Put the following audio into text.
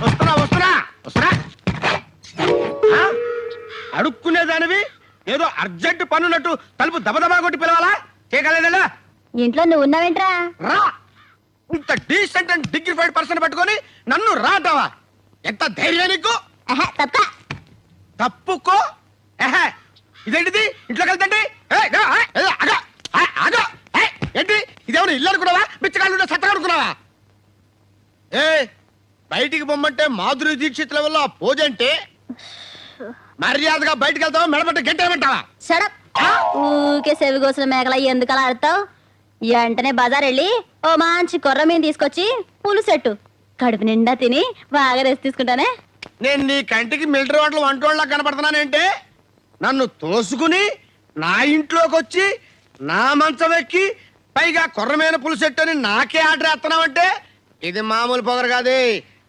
వస్తున్నా వస్తున్నా వస్తున్నా. అడుక్కునేదానివి ఏదో అర్జెంట్ పనున్నట్టు తలుపు దబదబా కొట్టి పిలవాలా? చేయగలదా? ఇంట్లో నువ్వు ఉన్నావేంట్రా? రా. ఇంత డీసెంట్ అండ్ డిగ్నిఫైడ్ పర్సన్ పట్టుకొని నన్ను రాటావా? ఎంత ధైర్యం నీకు? తప్పుకో. ఇదేంటిది? ఇంట్లోకి వెళ్తండి. ఏంటి ఇదేమన్నా ఇల్లు అనుకున్నావా? బిచ్చగాళ్ళు సత్తగా అనుకున్నావా? బయటికి పొమ్మంటే మాధురి దీక్షిత్ లెవెల్లో ఆ పోజ్ అంటే మర్యాదగా బయటికి వెళ్తావా? మెడబట్ట గంటేమంటావా? ఊకే సెవి కోసిన మేకల ఎందుకు అలా ఆడతావు? వెంటనే బజార్ వెళ్ళి ఓ మంచి కొర్ర మీద తీసుకొచ్చి పులుసెట్టు కడుపు నిండా తిని బాగా రెస్ట్ తీసుకుంటానే. నేను నీ కంటికి మిలిటరీ వాటలు వంటోళ్ళ కనపడుతున్నానంటే నన్ను తోసుకుని నా ఇంట్లోకి వచ్చి నా మంచం ఎక్కి పైగా కొర్రమైన పులుసెట్టు అని నాకే ఆర్డర్ వేస్తున్నావంటే ఇది మామూలు పొగరు కాదే.